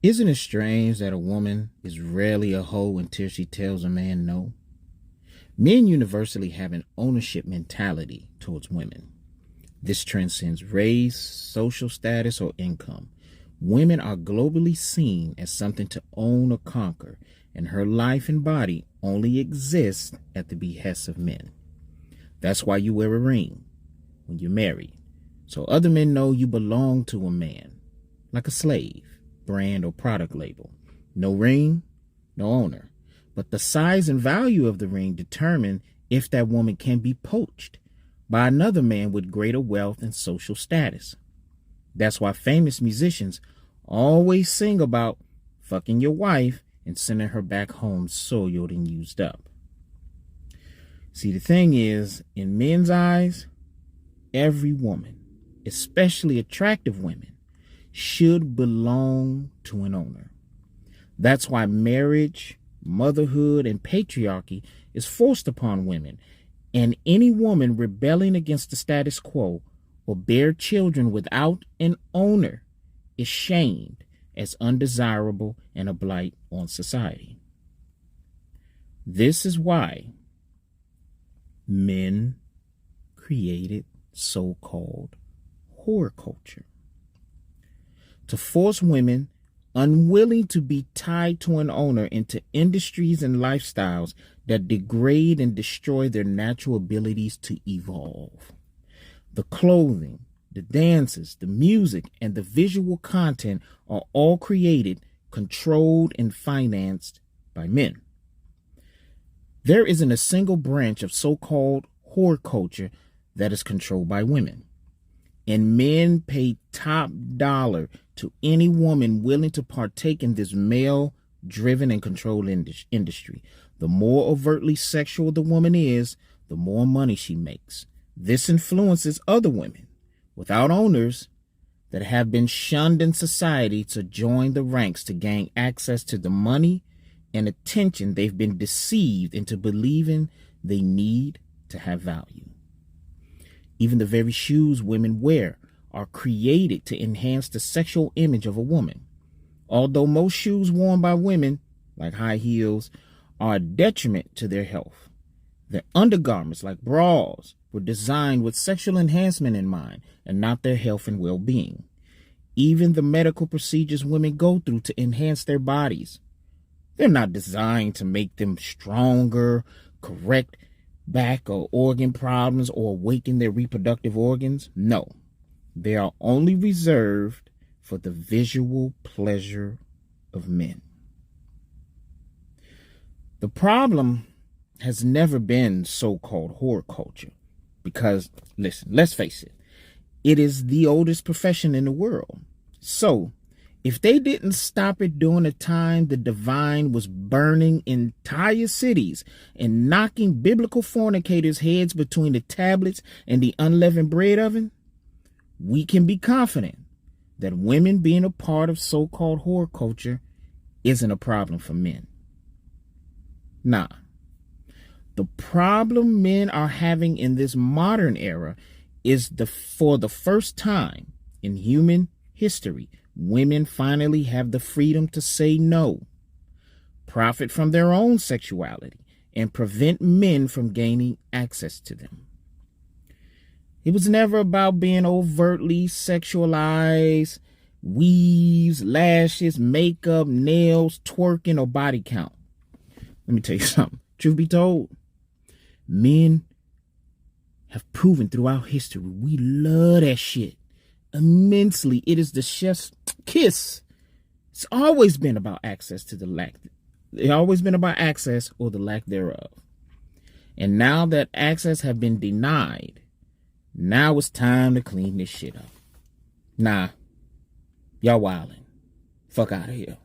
Isn't it strange that a woman is rarely a hoe until she tells a man no? Men universally have an ownership mentality towards women. This transcends race, social status, or income. Women are globally seen as something to own or conquer, and her life and body only exist at the behest of men. That's why you wear a ring when you're married, so other men know you belong to a man, like a slave, brand, or product label. No ring, no owner. But the size and value of the ring determine if that woman can be poached by another man with greater wealth and social status. That's why famous musicians always sing about fucking your wife and sending her back home soiled and used up. See, the thing is, in men's eyes, every woman, especially attractive women, should belong to an owner. That's why marriage, motherhood, and patriarchy is forced upon women, and any woman rebelling against the status quo or bear children without an owner is shamed as undesirable and a blight on society. This is why men created so-called whore culture, to force women unwilling to be tied to an owner into industries and lifestyles that degrade and destroy their natural abilities to evolve. The clothing, the dances, the music, and the visual content are all created, controlled, and financed by men. There isn't a single branch of so-called whore culture that is controlled by women. And men pay top dollar to any woman willing to partake in this male-driven and controlled industry. The more overtly sexual the woman is, the more money she makes. This influences other women without owners that have been shunned in society to join the ranks to gain access to the money and attention they've been deceived into believing they need to have value. Even the very shoes women wear are created to enhance the sexual image of a woman. Although most shoes worn by women, like high heels, are a detriment to their health. Their undergarments, like bras, were designed with sexual enhancement in mind and not their health and well-being. Even the medical procedures women go through to enhance their bodies, they're not designed to make them stronger, correct back or organ problems, or awaken their reproductive organs. No, they are only reserved for the visual pleasure of men. The problem has never been so-called whore culture because, listen, let's face it, it is the oldest profession in the world. So, if they didn't stop it during the time the divine was burning entire cities and knocking biblical fornicators' heads between the tablets and the unleavened bread oven, we can be confident that women being a part of so-called whore culture isn't a problem for men. Nah. The problem men are having in this modern era is for the first time in human history, women finally have the freedom to say no, profit from their own sexuality, and prevent men from gaining access to them. It was never about being overtly sexualized, weaves, lashes, makeup, nails, twerking, or body count. Let me tell you something. Truth be told, men have proven throughout history we love that shit immensely. It is the chef's kiss. It's always been about access to the lack. It's always been about access or the lack thereof. And now that access have been denied, now it's time to clean this shit up. Nah, y'all wildin'. Fuck out of here.